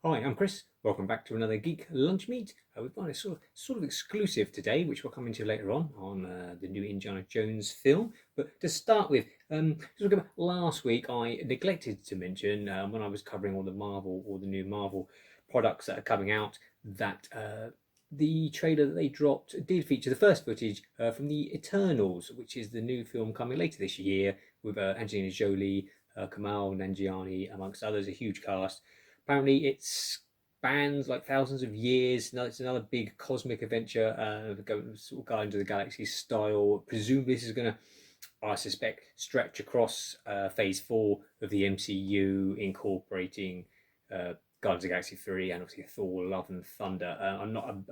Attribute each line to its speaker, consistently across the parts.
Speaker 1: Hi, I'm Chris. Welcome back to another Geek Lunch Meet. We've got a sort of exclusive today, which we'll come into later on the new Indiana Jones film. But to start with, last week I neglected to mention when I was covering all the Marvel or the new Marvel products that are coming out that the trailer that they dropped did feature the first footage from the Eternals, which is the new film coming later this year with Angelina Jolie, Kamal Nanjiani, amongst others, a huge cast. Apparently, it spans like thousands of years. It's another big cosmic adventure, sort of Guardians of the Galaxy style. Presumably, this is going to, I suspect, stretch across Phase 4 of the MCU, incorporating Guardians of the Galaxy 3 and obviously Thor: Love and Thunder.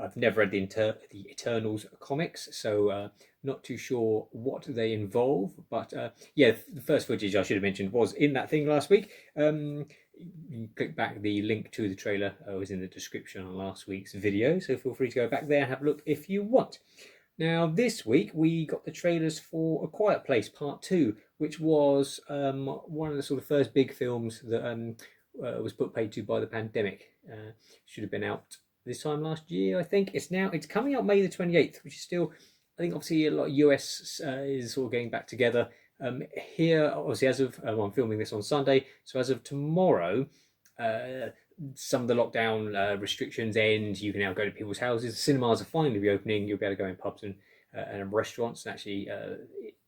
Speaker 1: I've never read the Eternals comics, so not too sure what they involve. But yeah, the first footage I should have mentioned was in that thing last week. You can click back, the link to the trailer was in the description on last week's video, so feel free to go back there and have a look if you want. Now, this week we got the trailers for A Quiet Place Part 2, which was one of the sort of first big films that was put paid to by the pandemic. Should have been out this time last year, I think. It's coming out May the 28th, which is still, I think obviously a lot of US is sort of getting back together. Here, obviously, as of I'm filming this on Sunday, so as of tomorrow, some of the lockdown restrictions end. You can now go to people's houses. Cinemas are finally reopening. You'll be able to go in pubs and restaurants and actually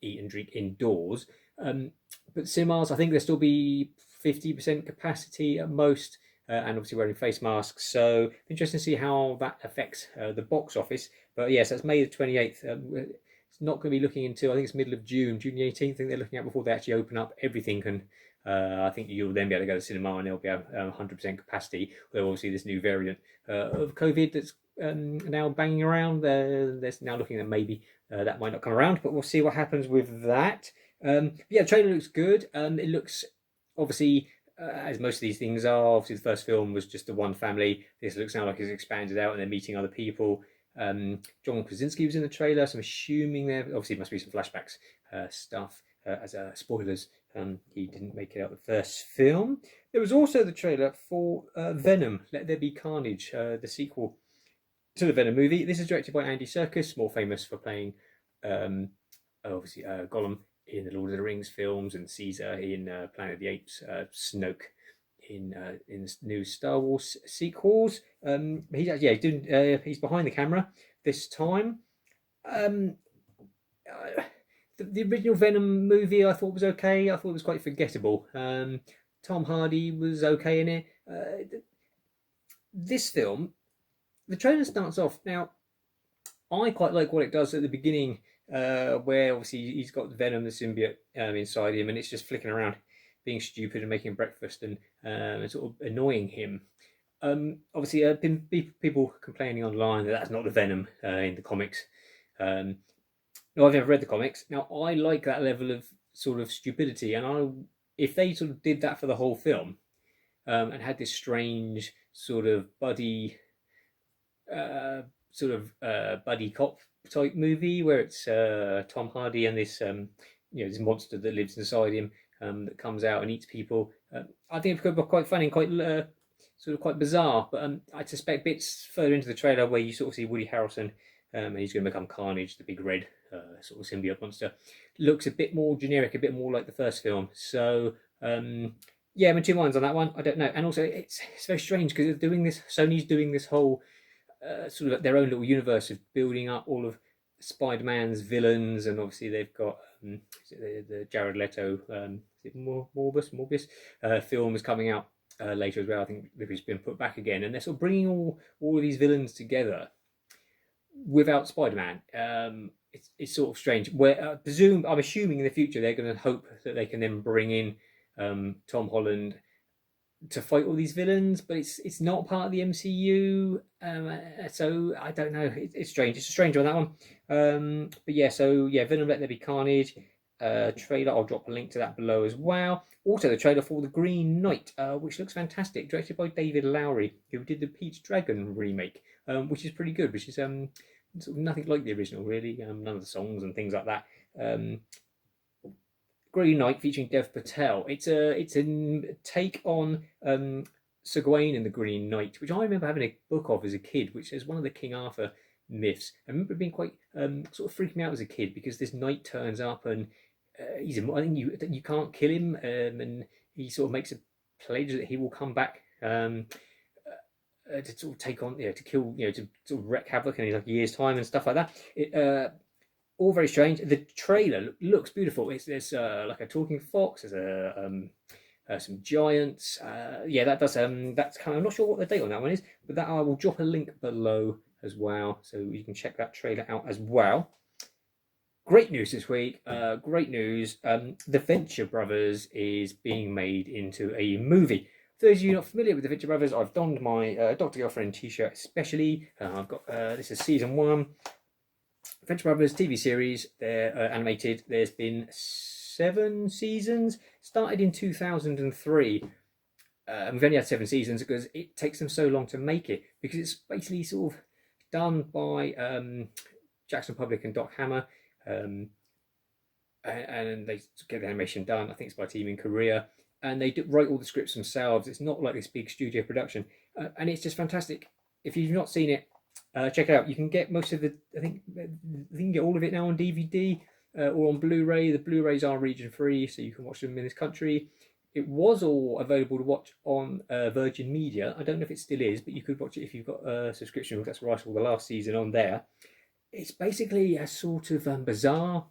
Speaker 1: eat and drink indoors. But cinemas, I think there'll still be 50% capacity at most, and obviously wearing face masks. So interesting to see how that affects the box office. But yes, that's May the 28th. It's not going to be looking until, I think it's middle of June the 18th. I think they're looking at before they actually open up everything. And I think you'll then be able to go to the cinema and they'll be at 100% capacity. Although obviously this new variant of COVID that's now banging around, they're now looking at maybe that might not come around, but we'll see what happens with that. Yeah, the trailer looks good. It looks obviously, as most of these things are, obviously the first film was just the one family. This looks now like it's expanded out and they're meeting other people. John Krasinski was in the trailer, so I'm assuming there obviously must be some flashbacks stuff as spoilers. He didn't make it out the first film. There was also the trailer for Venom, Let There Be Carnage, the sequel to the Venom movie. This is directed by Andy Serkis, more famous for playing obviously Gollum in the Lord of the Rings films and Caesar in Planet of the Apes, Snoke in the new Star Wars sequels. He's behind the camera this time. The original Venom movie I thought was okay. I thought it was quite forgettable. Tom Hardy was okay in it. This film, the trailer starts off. Now, I quite like what it does at the beginning, where obviously he's got Venom, the symbiote, inside him, and it's just flicking around, being stupid and making breakfast and sort of annoying him. Obviously, been people complaining online that that's not the Venom in the comics. No, I've never read the comics. Now, I like that level of sort of stupidity, and if they sort of did that for the whole film, and had this strange sort of buddy cop type movie where it's Tom Hardy and this this monster that lives inside him that comes out and eats people. I think it could be quite funny and quite sort of quite bizarre. But I suspect bits further into the trailer where you sort of see Woody Harrelson and he's going to become Carnage, the big red sort of symbiote monster. Looks a bit more generic, a bit more like the first film. So yeah, I'm in two minds on that one. I don't know. And also, it's very strange because they're doing this. Sony's doing this whole sort of their own little universe of building up all of Spider-Man's villains, and obviously they've got the Jared Leto Morbius film is coming out later as well. I think it's been put back again, and they're sort of bringing all of these villains together without Spider-Man. It's sort of strange. Where I'm assuming in the future they're going to hope that they can then bring in Tom Holland to fight all these villains, but it's not part of the MCU, so I don't know. It's strange. It's a strange one, that one. But yeah, so yeah, Venom: Let There Be Carnage trailer. I'll drop a link to that below as well. Also, the trailer for The Green Knight, which looks fantastic, directed by David Lowery, who did the Pete's Dragon remake, which is pretty good. Which is sort of nothing like the original, really. None of the songs and things like that. Green Knight featuring Dev Patel. It's a take on Sir Gawain and the Green Knight, which I remember having a book of as a kid, which is one of the King Arthur myths. I remember being quite sort of freaking me out as a kid because this knight turns up and he's I think you can't kill him, and he sort of makes a pledge that he will come back. To sort of take on, to kill, to sort of wreak havoc in like a year's time and stuff like that. All very strange. The trailer looks beautiful. There's like a talking fox. There's some giants. That does. That's kind of, I'm not sure what the date on that one is, but that I will drop a link below as well, so you can check that trailer out as well. Great news this week. Great news. The Venture Brothers is being made into a movie. For those of you not familiar with the Venture Brothers, I've donned my Dr. Girlfriend t-shirt especially. I've got this is season 1. Venture Brothers TV series. They're animated. There's been 7 seasons. Started in 2003. We've only had 7 seasons because it takes them so long to make it, because it's basically sort of done by Jackson Public and Doc Hammer. And they get the animation done. I think it's by a team in Korea. And they write all the scripts themselves. It's not like this big studio production, and it's just fantastic. If you've not seen it, check it out. You can get most of the. I think you can get all of it now on DVD or on Blu-ray. The Blu-rays are region free, so you can watch them in this country. It was all available to watch on Virgin Media. I don't know if it still is, but you could watch it if you've got a subscription. That's right, all the last season on there. It's basically a sort of bizarre.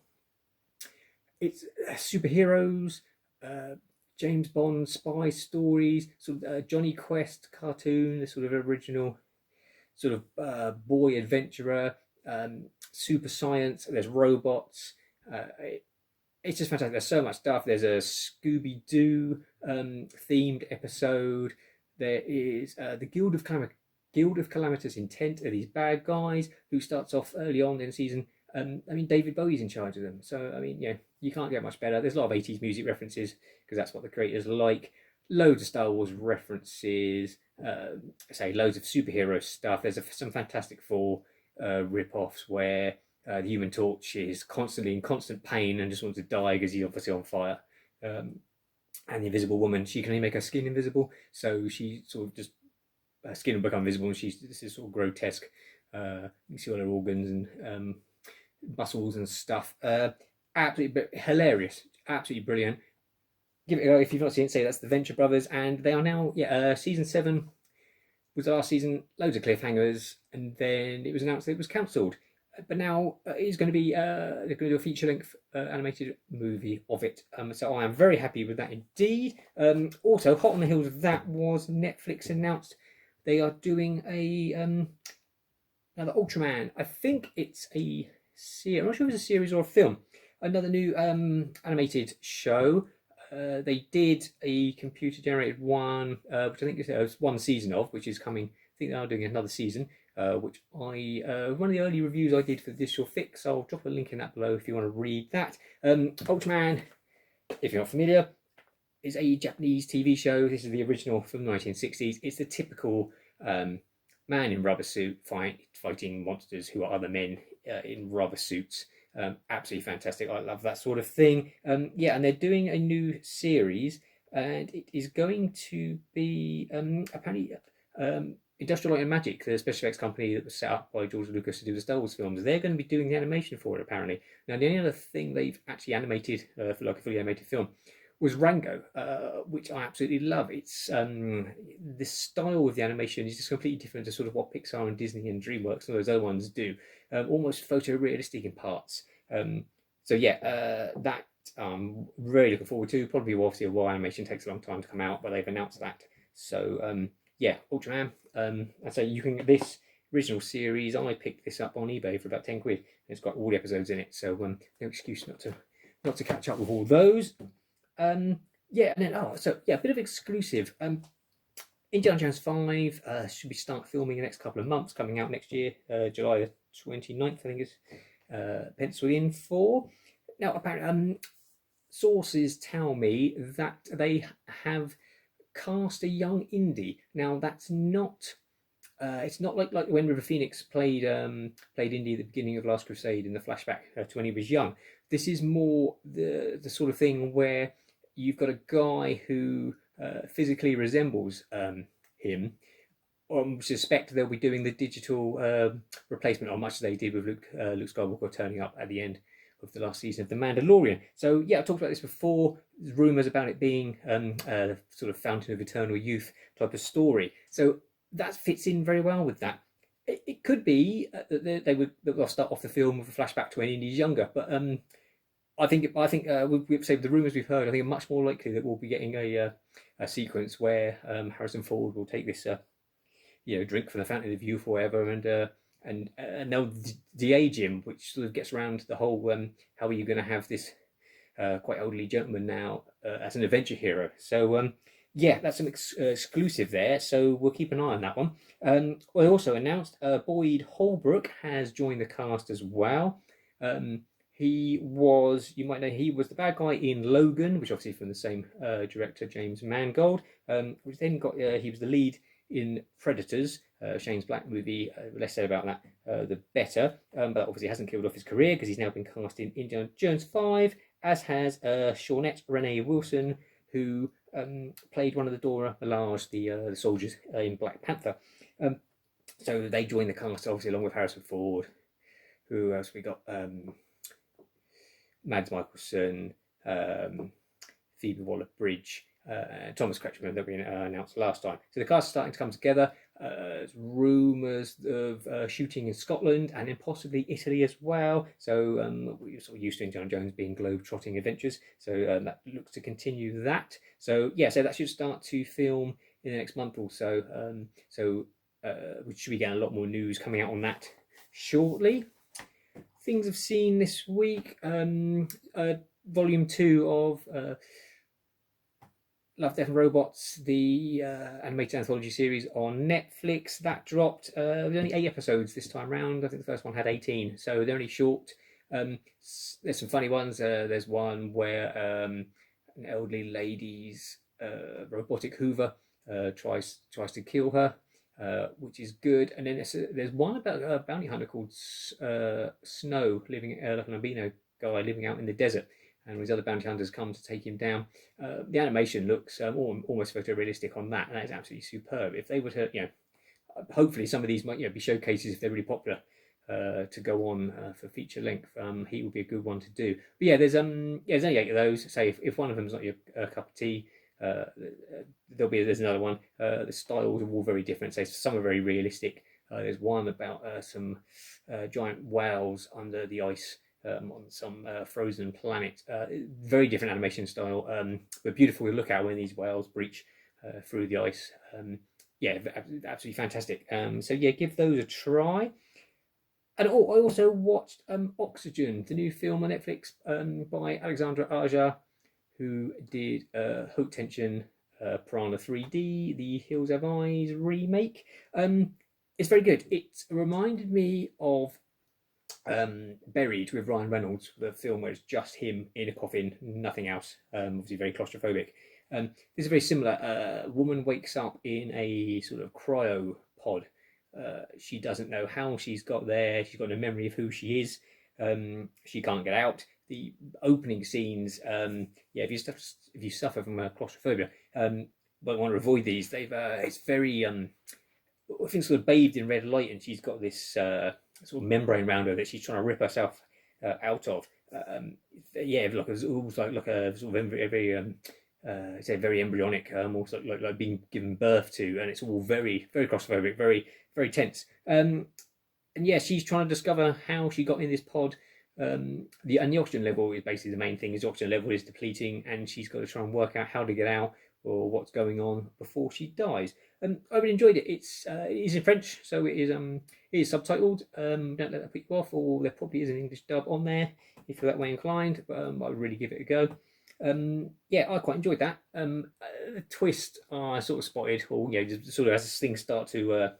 Speaker 1: It's superheroes. James Bond spy stories, sort of Johnny Quest cartoon, the sort of original sort of boy adventurer, super science. There's robots. It's just fantastic. There's so much stuff. There's a Scooby-Doo themed episode. There is the Guild of Calamitous Intent are these bad guys who starts off early on in the season. David Bowie's in charge of them. So, you can't get much better. There's a lot of 80s music references because that's what the creators like. Loads of Star Wars references. Loads of superhero stuff. There's some Fantastic Four rip-offs where the Human Torch is constantly in constant pain and just wants to die because he's obviously on fire. And the Invisible Woman, she can only make her skin invisible. So she sort of just, her skin will become visible and this is sort of grotesque. You can see all her organs and muscles and stuff. Absolutely hilarious, absolutely brilliant. Give it a go if you've not seen it. Say that's the Venture Brothers, and they are now season 7 was the last season. Loads of cliffhangers, and then it was announced that it was cancelled. But now it's going to be they're going to do a feature-length animated movie of it. So I am very happy with that indeed. Also, hot on the heels of that was Netflix announced they are doing another Ultraman. I think it's a series. I'm not sure if it's a series or a film. Another new animated show. They did a computer-generated one, which I think is one season of, which is coming. I think they are doing another season, which one of the early reviews I did for This Your Fix. I'll drop a link in that below if you want to read that. Ultraman, if you're not familiar, is a Japanese TV show. This is the original from the 1960s. It's the typical man in rubber suit fighting monsters who are other men in rubber suits. Absolutely fantastic. I love that sort of thing. And they're doing a new series, and it is going to be apparently Industrial Light and Magic, the special effects company that was set up by George Lucas to do the Star Wars films. They're going to be doing the animation for it apparently. Now, the only other thing they've actually animated for like a fully animated film was Rango, which I absolutely love. It's the style of the animation is just completely different to sort of what Pixar and Disney and DreamWorks and those other ones do. Almost photorealistic in parts. That I'm really looking forward to. Probably obviously a while. Animation takes a long time to come out, but they've announced that. So Ultraman. I say you can this original series. I picked this up on eBay for about 10 quid. It's got all the episodes in it, so no excuse not to catch up with all those. A bit of exclusive. Indiana Jones 5 should be start filming in the next couple of months, coming out next year, July 29th, I think is penciled in for. Now, apparently, sources tell me that they have cast a young Indy. Now, that's not. It's not like when River Phoenix played Indy at the beginning of Last Crusade in the flashback to when he was young. This is more the sort of thing where you've got a guy who physically resembles him. Suspect they'll be doing the digital replacement, or much as they did with Luke Skywalker turning up at the end of the last season of The Mandalorian. So yeah, I've talked about this before. There's rumours about it being sort of Fountain of Eternal Youth type of story. So that fits in very well with that. It could be that they'll start off the film with a flashback to when Indy's younger, but I think we've said the rumours we've heard. I think it's much more likely that we'll be getting a sequence where Harrison Ford will take this drink from the Fountain of Youth or whatever, and they'll de-age him, which sort of gets around the whole how are you going to have this quite elderly gentleman now as an adventure hero. So yeah, that's an exclusive there, so we'll keep an eye on that one. We also announced Boyd Holbrook has joined the cast as well. He was, you might know, he was the bad guy in Logan, which obviously from the same director, James Mangold, which then got, he was the lead in Predators, Shane's Black movie. Less said about that, the better. But obviously hasn't killed off his career because he's now been cast in Indiana Jones 5, as has Shawnette Renee Wilson, who played one of the Dora Milaje, the soldiers in Black Panther. So they joined the cast, obviously, along with Harrison Ford. Who else we got? Mads Mikkelsen, Phoebe Waller-Bridge, Thomas Kretschmann that we announced last time. So the cast is starting to come together. There's rumours of shooting in Scotland and then possibly Italy as well. So we're sort of used to Indiana Jones being globe-trotting adventures. So that looks to continue that. So yeah, so that should start to film in the next month or so. We should be getting a lot more news coming out on that shortly. Things I've seen this week, volume 2 of Love, Death and Robots, the animated anthology series on Netflix. That dropped. There's only 8 episodes this time round. I think the first one had 18, so they're only short. There's some funny ones. There's one where an elderly lady's robotic Hoover tries to kill her. Which is good, and then there's one about a bounty hunter called Snow, living like an albino guy living out in the desert, and his other bounty hunters come to take him down. The animation looks almost photorealistic on that, and that is absolutely superb. If they were to, hopefully some of these might be showcases if they're really popular to go on for feature length. He would be a good one to do. But yeah, there's only 8 of those. Say if one of them's not your cup of tea. There's another one. The styles are all very different. So some are very realistic. There's one about some giant whales under the ice on some frozen planet. Very different animation style, but beautiful to look at when these whales breach through the ice. Yeah, absolutely fantastic. So yeah, give those a try. And I also watched Oxygen, the new film on Netflix by Alexandre Aja, who did Haute Tension, Piranha 3D, the Hills Have Eyes remake. It's very good. It reminded me of Buried with Ryan Reynolds, the film where it's just him in a coffin, nothing else. Obviously very claustrophobic. This is very similar. A woman wakes up in a sort of cryo pod. She doesn't know how she's got there. She's got no memory of who she is. She can't get out. The opening scenes, if you suffer from claustrophobia, but want to avoid these, it's very I think sort of bathed in red light, and she's got this sort of membrane around her that she's trying to rip herself out of. It's almost like a sort of very embryonic, almost like being given birth to, and it's all very very claustrophobic, very very tense. And yeah, she's trying to discover how she got in this pod. The oxygen level is basically the main thing. Is the oxygen level is depleting, and she's got to try and work out how to get out or what's going on before she dies. I really enjoyed it. It is in French, so it is subtitled. Don't let that put you off, or there probably is an English dub on there if you're that way inclined. But I would really give it a go. I quite enjoyed that. The twist I sort of spotted, or just sort of as things start to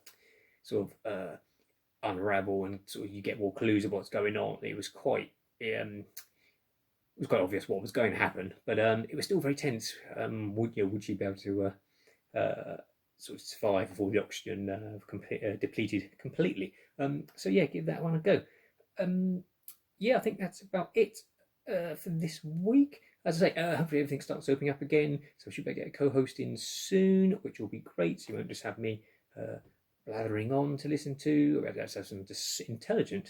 Speaker 1: unravel and sort of you get more clues of what's going on. It was quite obvious what was going to happen, but it was still very tense. Would she be able to sort of survive before the oxygen depleted completely? So yeah, give that one a go. I think that's about it for this week. as I say, hopefully everything starts opening up again. So I should be able to get a co-host in soon, which will be great. So you won't just have me blathering on to listen to. We'll have some intelligent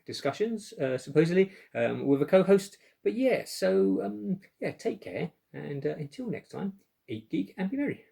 Speaker 1: discussions, supposedly, with a co-host. But yeah, so yeah, take care, and until next time, eat, geek, and be merry.